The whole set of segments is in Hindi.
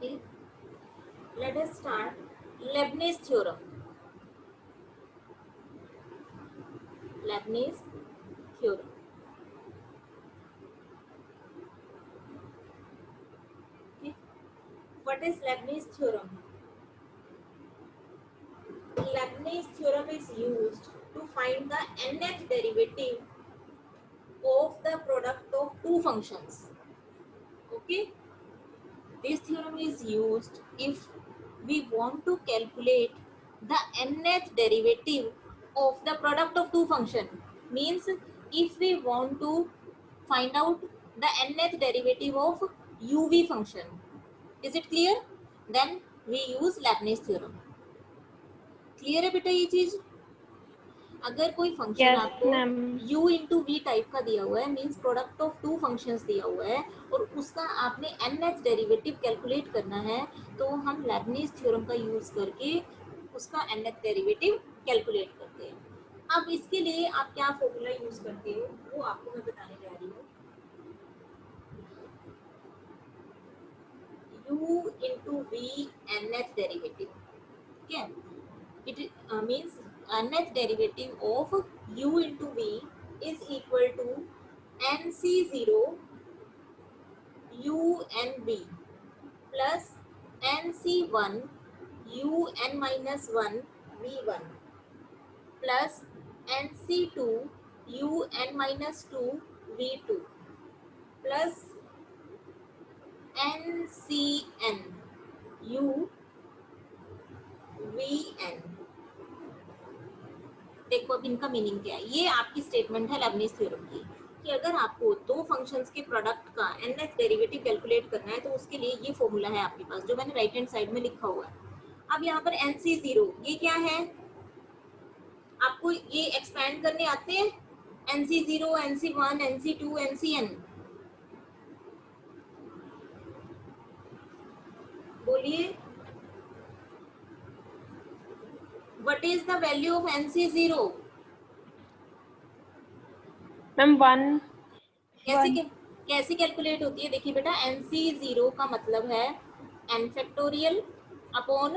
Okay, let us start Leibniz theorem. Leibniz theorem. Okay, what is Leibniz theorem? Leibniz theorem is used to find the nth derivative of the product of two functions. Okay, this theorem is used if we want to calculate the nth derivative of the product of two function. Means if we want to find out the nth derivative of uv function. Is it clear? Then we use Leibniz theorem. Clear है बेटा ये चीज? अगर कोई फंक्शन आपको u इंटू वी टाइप का दिया हुआ है, means product of two functions दिया हुआ है, और उसका आपने nth डेरिवेटिव कैलकुलेट करना है, तो हम लेबनीज थ्योरम का यूज करके उसका nth डेरिवेटिव कैलकुलेट करते हैं. अब इसके लिए आप क्या फॉर्मूला यूज करते हो वो आपको मैं बताने जा रही हूँ. u into v nth derivative. ठीक है, it means nth derivative of u into v is equal to nc0 u n v plus nc1 u n minus 1 v1 plus nc2 u n minus 2 v2 plus ncn u vn. देखो अब इनका मीनिंग क्या है. ये आपकी स्टेटमेंट है लेबनीज थ्योरम की कि अगर आपको दो फंक्शंस के प्रोडक्ट का nth डेरिवेटिव कैलकुलेट करना है तो उसके लिए ये फॉर्मूला है आपके पास, जो मैंने राइट हैंड साइड में लिखा हुआ है. अब यहाँ पर nc0 ये क्या है, आपको ये एक्सपैंड करने आते हैं. nc0, nc1, nc2, ncn, बोलिए. What is the value of nc0? Ma'am 1. कैसे कैलकुलेट होती है? देखिए बेटा, nc0 का मतलब है n factorial upon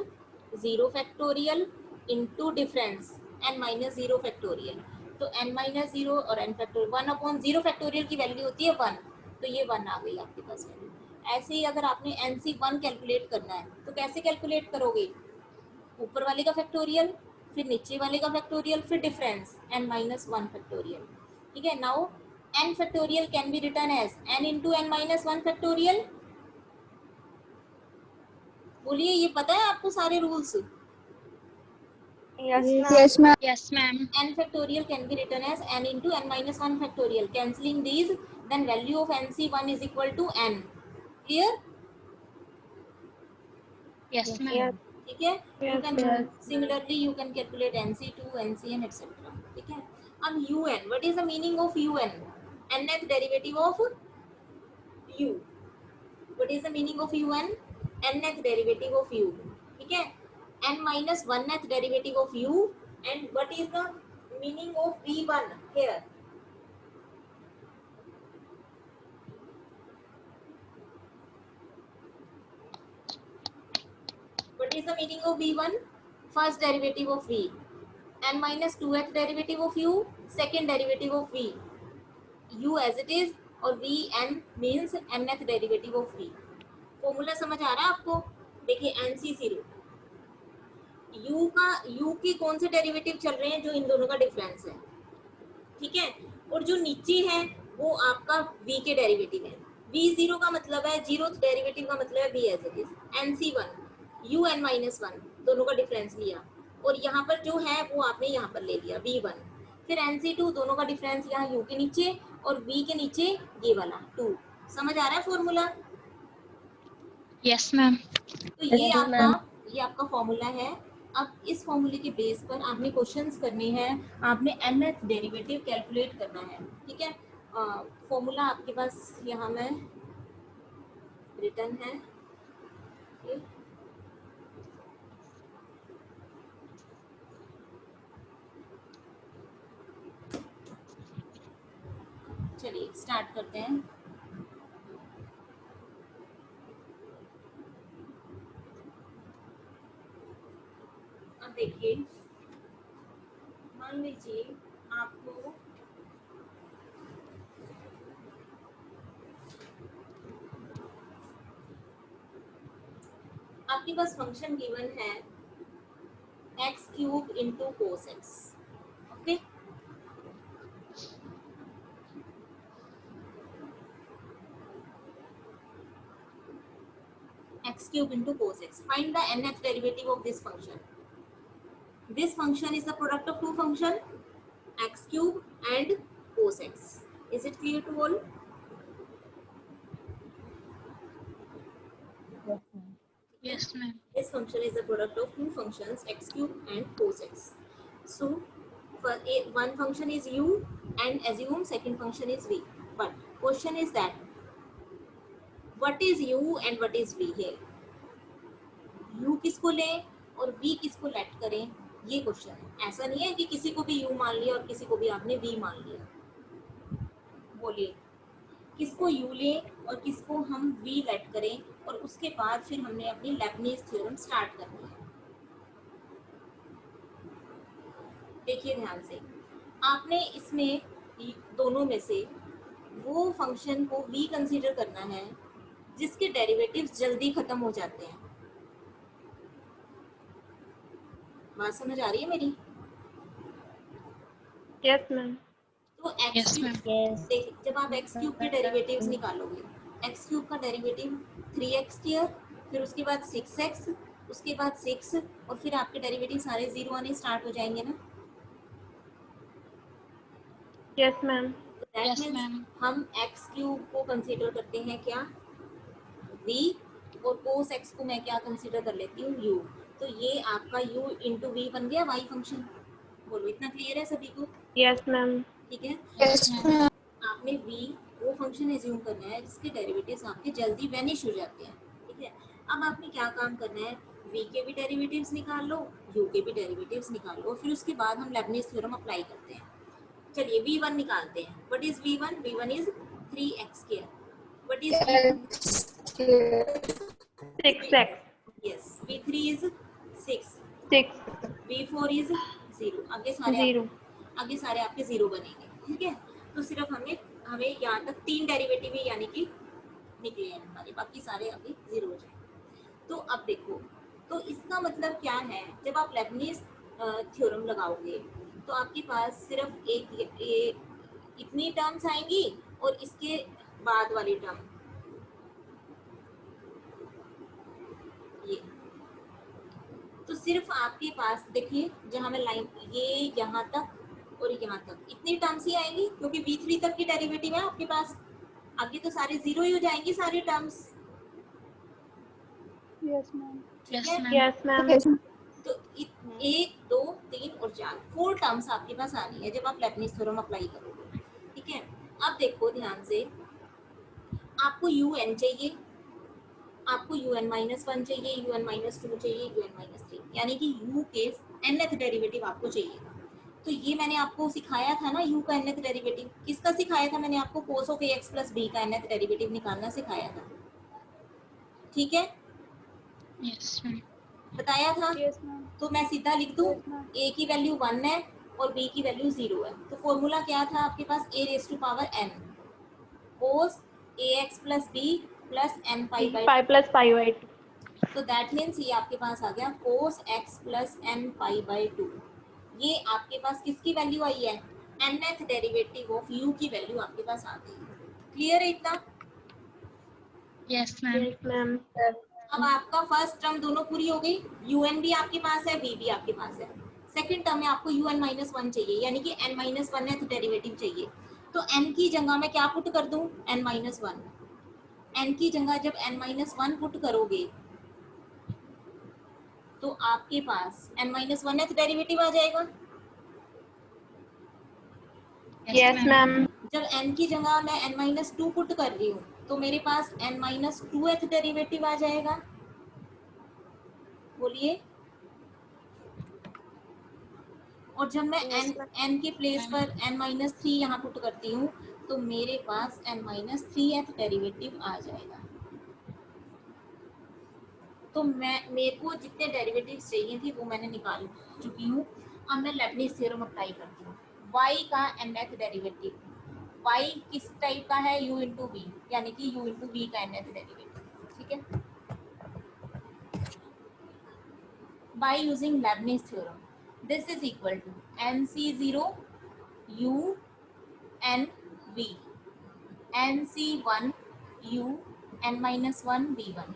0 factorial into difference n minus 0 factorial. तो n माइनस 0 और n फैक्टोरियल 1 अपॉन 0 फैक्टोरियल की वैल्यू होती है 1, तो ये 1 आ गई आपके पास वैल्यू. ऐसे ही अगर आपने nc1 कैलकुलेट करना है तो कैसे कैलकुलेट करोगे? ऊपर वाले का फैक्टोरियल, फिर नीचे वाले का फैक्टोरियल, फिर डिफरेंस n माइनस 1 फैक्टोरियल. ठीक है, now n factorial can be written as n into n minus 1 factorial. बोलिए, ये पता है आपको सारे rules? Yes ma'am. Yes, ma'am. n factorial can be written as n into n minus 1 factorial. Cancelling these, then value of nc1 is equal to n. Clear? Yes, ma'am. ठीक है. You can similarly you can calculate nc2, ncn etc. ठीक है. अब un, what is the meaning of un? nth derivative of u. What is the meaning of un? nth derivative of u. ठीक है, n minus 1th derivative of u. And what is the meaning of v1 here? What is the meaning of v1? First derivative of v. n minus 2th derivative of u, second derivative of v. u as it is और vn means nth derivative of v. Formula समझ आ रहा है आपको? देखिए nc0, u के कौन से डेरिवेटिव चल रहे हैं? जो इन दोनों का डिफरेंस है. ठीक है, और जो नीचे है वो आपका v के डेरिवेटिव है. v0 का मतलब है, जीरो डेरिवेटिव का मतलब है v as it is. nc1 u n minus 1 दोनों का डिफरेंस लिया, और यहाँ पर जो है वो आपने यहाँ पर ले लिया v1. फिर nc2 दोनों का डिफरेंस यहाँ u के नीचे और v के नीचे ये वाला 2. समझ आ रहा है फॉर्मूला? Yes, ma'am. तो ये आपका फॉर्मूला है. अब इस फॉर्मूले के बेस पर आपने क्वेश्चंस करने हैं, आपने nth डेरिवेटिव कैलकुलेट करना है. ठीक है, फॉर्मूला आपके पास यहाँ में रिटर्न है. चलिए स्टार्ट करते हैं. अब देखिए, मान लीजिए आपको आपके पास फंक्शन गिवन है x cube into cos x, okay. x cube into cos x. Find the nth derivative of this function. This function is the product of two functions, x cube and cos x. Is it clear to all? Yes, ma'am. This function is the product of two functions, x cube and cos x. So, for one function is u and assume second function is v. But question is that what is u and what is v here? u किसको लें और v किसको लेट करें, ये क्वेश्चन है। ऐसा नहीं है कि किसी को भी u मान लिया और किसी को भी आपने v मान लिया। बोलिए किसको u लें और किसको हम v लेट करें, और उसके बाद फिर हमने अपनी लेबनीज थ्योरम स्टार्ट करनी है। देखिए ध्यान से, आपने इसमें दोनों में से वो फंक्शन को v कंसीडर करना है जिसके डेरिवेटिव्स जल्दी खत्म हो जाते हैं। बात समझ आ रही है मेरी? Yes, ma'am. तो x Yes, क्यूब, ma'am. देखिए जब आप x क्यूब के डेरिवेटिव्स निकालोगे, x क्यूब का डेरिवेटिव 3x स्क्वायर, फिर उसके बाद 6x, उसके बाद 6, और फिर आपके डेरिवेटिव सारे जीरो आने स्टार्ट हो जाएंगे ना। Yes, ma'am. That Yes, means ma'am. हम x क्यूब को कंसीडर करते हैं क्या, v, और cos x को मैं क्या कंसीडर कर लेती हूँ, u। तो ये आपका u इंटू v बन गया y फंक्शन। बोलो इतना क्लियर है सभी को? Yes, ma'am. ठीक है। Yes, ma'am. आपने v वो फंक्शन एज्यूम करना है जिसके डेरिवेटिव्स आपके जल्दी वैनिश हो जाते हैं। ठीक है, अब आपने क्या काम करना है, v के भी डेरिवेटिव्स निकाल लो, u के भी डेरिवेटिव्स निकाल लो, फिर उसके बाद हम लेबनीज थ्योरम अप्लाई करते हैं। चलिए v1 निकालते हैं। What is v1? v1 is 3x square. What is v2? 6x. Yes, v3 is 6, 6. v4 is 0। Zero. आगे सारे आपके जीरो बनेंगे। ठीक है, तो सिर्फ हमें यहाँ तक 3 डेरिवेटिव ही यानी कि निकले हैं हमारे, बाकी सारे अभी जीरो हो जाए। तो अब देखो, तो इसका मतलब क्या है, जब आप लेबनीज थ्योरम लगाओगे तो आपके पास सिर्फ एक इतनी टर्म्स आएंगी और इसके बाद वाली टर्म ये। तो सिर्फ आपके पास देखिए, जहाँ मैं लाइन ये यहाँ तक और यहाँ तक इतनी टर्म्स ही आएंगी, क्योंकि v3 तक की डेरिवेटिव है आपके पास। आगे तो सारे जीरो ही हो जाएंगी सारी टर्म्स। Yes, ma'am. ठीक Yes, है, ma'am. Yes, ma'am. तो 1 2 3 और 4 4 टर्म्स आपके पास आनी है जब आप लेबनीज थ्योरम अप्लाई करोगे। ठीक है, अब देखो ध्यान से, आपको un चाहिए, आपको un-1 चाहिए, un-2 चाहिए, un-3, यानी कि u के nth डेरिवेटिव आपको चाहिए। तो ये मैंने आपको सिखाया था ना, u का nth डेरिवेटिव। किसका सिखाया था मैंने आपको? cos of ax plus b का nth डेरिवेटिव निकालना सिखाया था। ठीक है, Yes, ma'am. बताया था। Yes, ma'am. तो मैं सीधा लिख दूं, Yes, ma'am. a की वैल्यू 1 है और b की वैल्यू 0 है। तो फॉर्मूला क्या था आपके पास? a raised to power n cos ax plus b plus n pi by 5 plus 5 by 2. तो दैट मीन्स ये आपके पास आ गया cos x plus n pi by 2। ये आपके पास किसकी वैल्यू आई है? nth डेरिवेटिव ऑफ u की वैल्यू आपके पास आ गई। क्लियर है इतना? Yes, ma'am. Yes, ma'am. अब आपका फर्स्ट टर्म दोनों पूरी हो गई, un भी आपके पास है, v भी आपके पास है। सेकंड टर्म में आपको un-1 चाहिए, यानी कि n-1th डेरिवेटिव चाहिए। तो n की जगह मैं क्या पुट कर दूं? n-1। n की जगह जब n-1 पुट करोगे तो आपके पास n-1th डेरिवेटिव आ जाएगा। Yes, ma'am. जब n की जगह मैं n-2 पुट कर रही हूँ तो मेरे पास n-2th डेरिवेटिव आ जाएगा। बोलिए। और जब मैं Yes, n के प्लेस पर n-3 यहाँ पुट करती हूँ तो मेरे पास n-3th डेरिवेटिव आ जाएगा। तो मेरे को जितने डेरिवेटिव्स चाहिए थी वो मैंने निकाल चुकी हूँ। अब मैं लेबनिज थ्योरम अप्लाई करती हूँ। y का nth डेरिवेटिव, y किस टाइप का है, u इंटू वी, यानी कि u इंटू वी का nth डेरिवेटिव, ठीक है। By using Leibniz theorem, this is equal to nc0 u n v, nc1 u n minus 1 v1,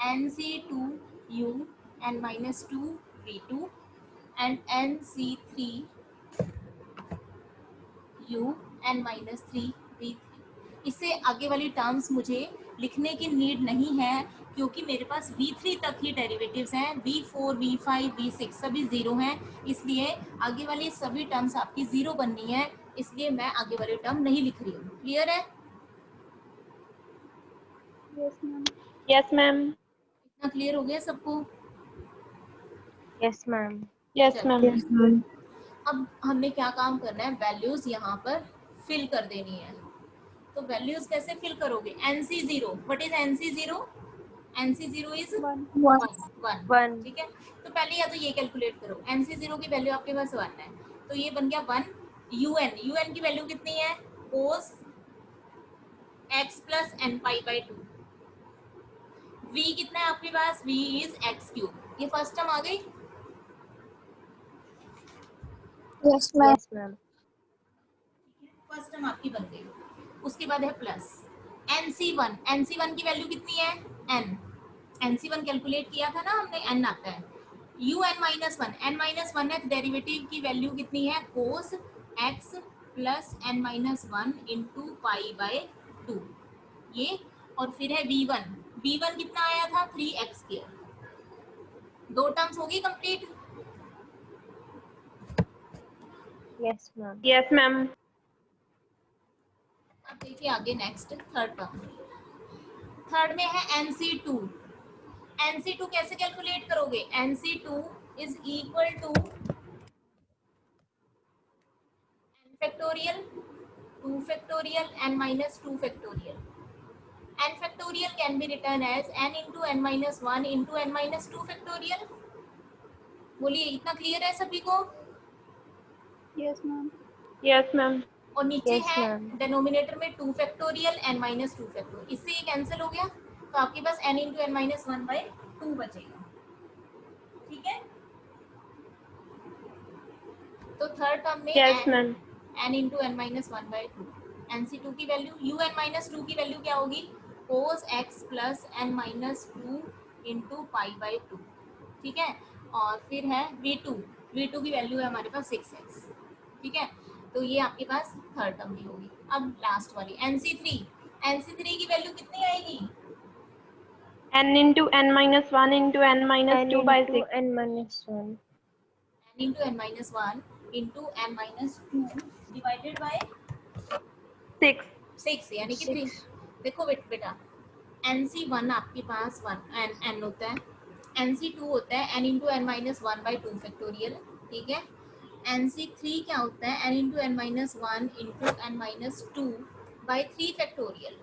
nc2 u n minus 2 v2 and nc3 u n minus 3 v3। इससे आगे वाली टर्म्स मुझे लिखने की नीड नहीं है क्योंकि मेरे पास v3 तक ही डेरिवेटिव्स हैं, v4 v5 v6 सभी जीरो हैं, इसलिए आगे वाली सभी टर्म्स आपकी जीरो बननी है, इसलिए मैं आगे वाली टर्म नहीं लिख रही हूँ। क्लियर है? Yes, ma'am. Yes, ma'am. इतना क्लियर हो गया सबको? Yes, ma'am. Yes, ma'am. Yes, ma'am. अब हमने क्या काम करना है, वैल्यूज यहाँ पर फिल कर देनी है। तो वैल्यूज कैसे फिल करोगे, nc0, what is nc0? nc0 is 1, ठीक है। तो पहले या तो ये कैलकुलेट करो, nc0 की वैल्यू आपके पास 1 है, तो ये बन गया 1। un की वैल्यू कितनी है, cos x plus n pi by 2। v कितना है आपके पास, v इज x क्यूब। ये फर्स्ट टर्म आ गई। Yes, ma'am. Yes, ma'am. First term आपकी बन गई। उसके बाद है प्लस nc1 की वैल्यू कितनी है, n। nc1 कैलकुलेट किया था ना हमने, n आता है। un minus one, n minus one है, डेरिवेटिव की वैल्यू कितनी है, cos x plus n minus one into pi by 2, ये। और फिर है v1 कितना आया था, 3x²। दो टर्म्स होगी complete. Yes, ma'am. Yes, ma'am. अब देखिए आगे नेक्स्ट थर्ड टर्म। थर्ड में है nc2। nc2 कैसे कैलकुलेट करोगे, nc2 is equal to n factorial 2 factorial n minus 2 factorial. n factorial can be return as n into n minus 1 into n minus 2 factorial. बोलिए, इतना क्लियर है सभी को? Yes, ma'am. Yes, ma'am. और नीचे Yes, है ma'am. डिनोमिनेटर में 2 फैक्टोरियल n माइनस 2 फैक्टोरियल, इससे ये कैंसिल हो गया, तो आपके पास n into n minus 1 by 2 बचेगा, ठीक है। तो थर्ड टर्म में Yes, ma'am. n into n minus one by 2, nc2 की वैल्यू, u n माइनस 2 की वैल्यू क्या होगी, cos x plus n minus 2 into pi by 2, ठीक है। और फिर है v2 की वैल्यू है हमारे पास 6x, ठीक है। तो ये आपके पास थर्ड टर्म की होगी। अब लास्ट वाली nc3 की वैल्यू कितनी आएगी, N into n minus 1 into n minus n 2 by into 6. n minus 1. n into n minus one into n minus 2 divided by 6. 6, यानी कि 3। 6. देखो बेटा, nc1 आपके पास n होता है, nc2 होता है n into n minus one by 2 factorial, ठीक है। nc3 क्या होता है, n into n minus one into n minus 2 by 3 factorial.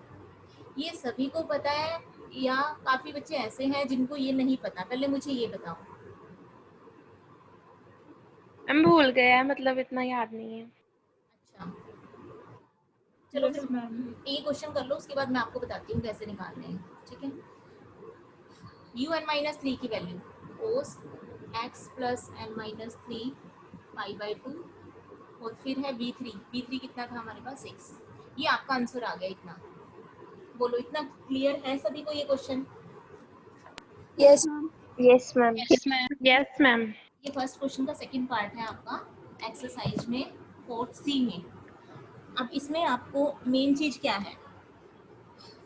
ये सभी को पता है या काफ़ी बच्चे ऐसे हैं जिनको ये नहीं पता, पहले मुझे ये बताओ। हम भूल गए हैं, मतलब इतना याद नहीं है। अच्छा, चलो Yes, फिर ma'am. ये क्वेश्चन कर लो, उसके बाद मैं आपको बताती हूँ कैसे निकालने हैं, ठीक है। un माइनस 3 की value cos x plus n minus 3 pi by 2, और फिर है v3 कितना था हमारे पास 6। ये आपका आंसर आ गया। इतना बोलो, इतना क्लियर है सभी को ये question? Yes, ma'am. Yes, ma'am. Yes, ma'am. Yes, ma'am. ये फर्स्ट क्वेश्चन का सेकंड पार्ट है आपका एक्सरसाइज में 4C में। अब इसमें आपको मेन चीज़ क्या है,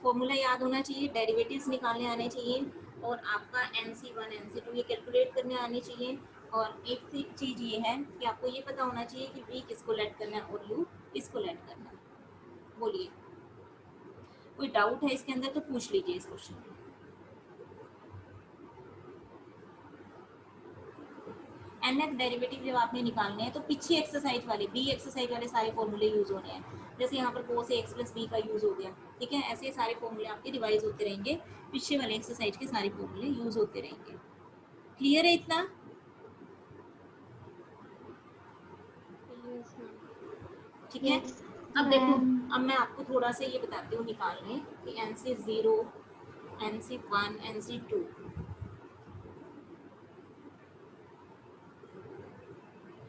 फॉर्मूला याद होना चाहिए, डेरिवेटिव्स निकालने आने चाहिए, और आपका nc1 nc2 ये कैलकुलेट करने आने चाहिए। और एक चीज़ ये है कि आपको ये पता होना चाहिए कि v किसको लेट करना है और u किसको लेट करना है। बोलिए, कोई डाउट है इसके अंदर तो पूछ लीजिए इस क्वेश्चन में। nth डेरिवेटिव जब आपने निकालने हैं तो पीछे एक्सरसाइज वाले बी एक्सरसाइज वाले सारे फॉर्मूले यूज होने हैं। जैसे यहाँ पर cos ax प्लस बी का यूज हो गया, ठीक है, ऐसे सारे फॉर्मूले आपके रिवाइज होते रहेंगे, पीछे वाले एक्सरसाइज के सारे फॉर्मूले यूज होते रहेंगे। क्लियर है इतना? ठीक है। अब देखो, अब मैं आपको थोड़ा सा ये बताती हूँ निकालने कि NC0, NC1, NC2,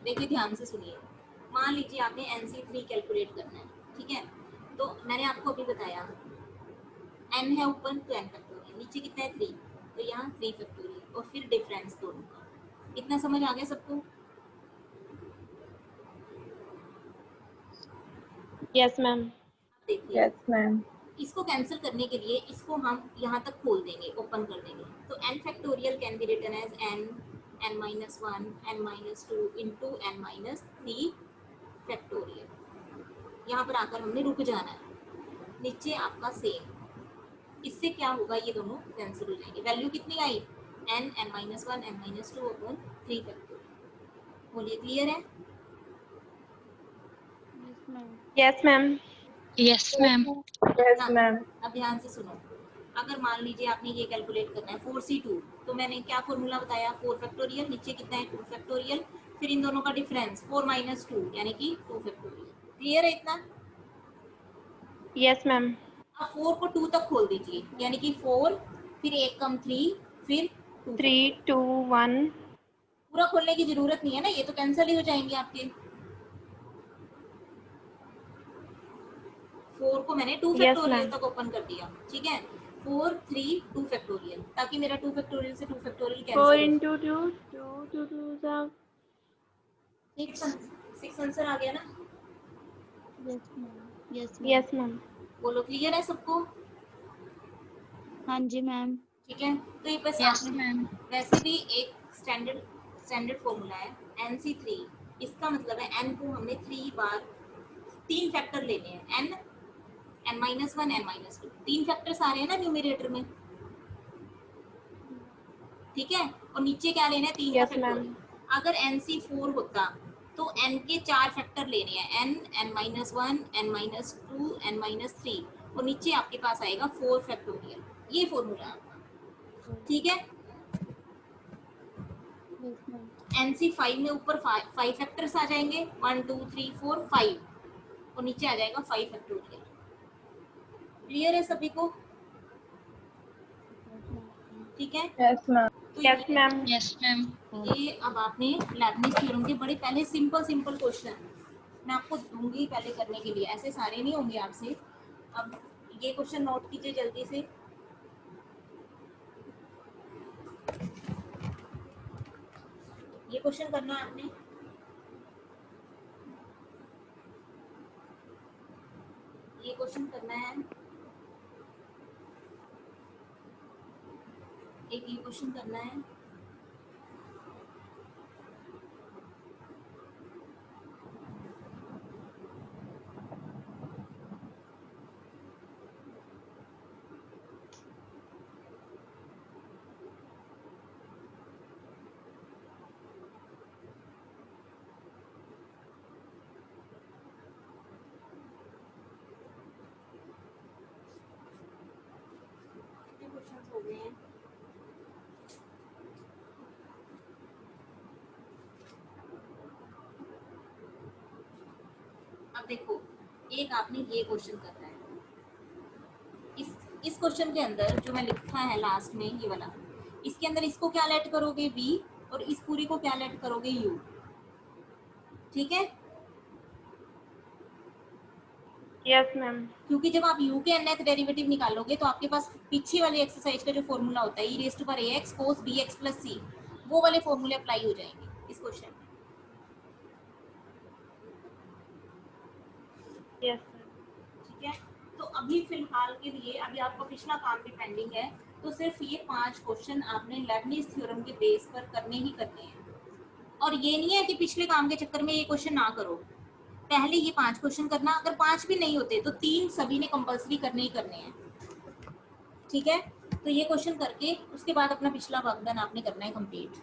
देखिए ध्यान से सुनिए। मान लीजिए आपने NC3 कैलकुलेट करना है, ठीक है, तो मैंने आपको अभी बताया n है ऊपर तो n फैक्टोरियल, नीचे कितना है 3, तो यहाँ 3 फैक्टोरियल और फिर डिफरेंस दोनों का। इतना समझ आ गया सबको? Yes, ma'am. देखिए Yes, ma'am. इसको कैंसिल करने के लिए इसको हम यहाँ तक खोल देंगे, ओपन कर देंगे, तो n factorial can be written as n, n-1, n-2 into n-3 factorial. यहाँ पर आकर हमने रुक जाना है, नीचे आपका सेम। इससे क्या होगा, ये दोनों कैंसिल हो जाएंगे। वैल्यू कितनी आई, n, n-1, n-2 upon 3 factorial. बोलिए क्लियर है? Yes, ma'am. Yes, ma'am. Yes, हाँ, ma'am. अब ध्यान से सुनो। अगर मान लीजिए आपने ये कैलकुलेट करना है 4C2, तो मैंने क्या फॉर्मूला बताया, 4 फैक्टोरियल, नीचे कितना है 2 फैक्टोरियल, फिर इन दोनों का डिफरेंस 4 माइनस 2 यानी कि 2 फैक्टोरियल। क्लियर है इतना? Yes, ma'am. अब 4 को 2 तक खोल दीजिए, यानी कि 4 फिर 1 कम 3 फिर 2। 3, 2, 1. पूरा खोलने की जरूरत नहीं है ना, ये तो कैंसिल ही हो जाएंगे आपके। 4 को मैंने 2 Yes, फैक्टोरियल ma'am. तक ओपन कर दिया, ठीक है, 4, 3, 2 फैक्टोरियल, ताकि मेरा 2 फैक्टोरियल से 2 फैक्टोरियल 4 कैंसिल हो। into 2, 2 2 are 6 आंसर आ गया ना? Yes, ma'am. Yes, ma'am. Yes, ma'am. बोलो क्लियर है सबको? हाँ जी मैम। ठीक है, तो ये बस Yes, आपने ma'am. वैसे भी एक स्टैंडर्ड फॉर्मूला है NC3। इसका मतलब है n को हमने 3 बार 3 फैक्टर लेने हैं, n, n-1, n-2, 3 फैक्टर्स आ रहे हैं ना न्यूमरेटर में, ठीक है, और नीचे क्या लेना है 3 का Yes, फैक्टोरियल। ma'am. अगर NC4 होता तो n के 4 फैक्टर लेने हैं, n, n-1, n-2, n-3, और नीचे आपके पास आएगा 4 फैक्टोरियल। ये फॉर्मूला है आपका, ठीक है। Yes, ma'am. NC5 में ऊपर 5 फैक्टर्स आ जाएंगे, 1 2 3 4 5, और नीचे आ जाएगा 5 फैक्टोरियल। क्लियर है सभी को? Yes, ma'am. ठीक है, Yes, ma'am. तो Yes, ma'am. Yes, ma'am. ये अब आपने लेबनिज़ थ्योरम के बड़े पहले सिंपल क्वेश्चन मैं आपको दूंगी पहले करने के लिए, ऐसे सारे नहीं होंगे आपसे। अब ये क्वेश्चन नोट कीजिए जल्दी से। ये क्वेश्चन करना है आपने, ये क्वेश्चन करना है, एक ये क्वेश्चन करना है, क्वेश्चंस हो गए हैं। अब देखो, एक आपने ये क्वेश्चन करना है, इस क्वेश्चन के अंदर जो मैं लिखा है लास्ट में ये वाला, इसके अंदर इसको क्या लेट करोगे v, और इस पूरी को क्या लेट करोगे u, ठीक है। Yes, ma'am. क्योंकि जब आप u के nth डेरिवेटिव निकालोगे तो आपके पास पीछे वाली एक्सरसाइज का जो फॉर्मूला होता है e⁴ax cos bx plus c, वो वाले फॉर्मूले अप्लाई हो जाएंगे इस क्वेश्चन में। Yes, ma'am. ठीक है, तो अभी फिलहाल के लिए अभी आपका पिछला काम भी पेंडिंग है, तो सिर्फ ये 5 क्वेश्चन आपने लेबनिज़ थ्योरम के बेस पर करने ही करने हैं। और ये नहीं है कि पिछले काम के चक्कर में ये क्वेश्चन ना करो, पहले ये 5 क्वेश्चन करना, अगर 5 भी नहीं होते तो 3 सभी ने कंपलसरी करने ही करने हैं, ठीक है। तो ये क्वेश्चन करके उसके बाद अपना पिछला वागदान आपने करना है कंप्लीट।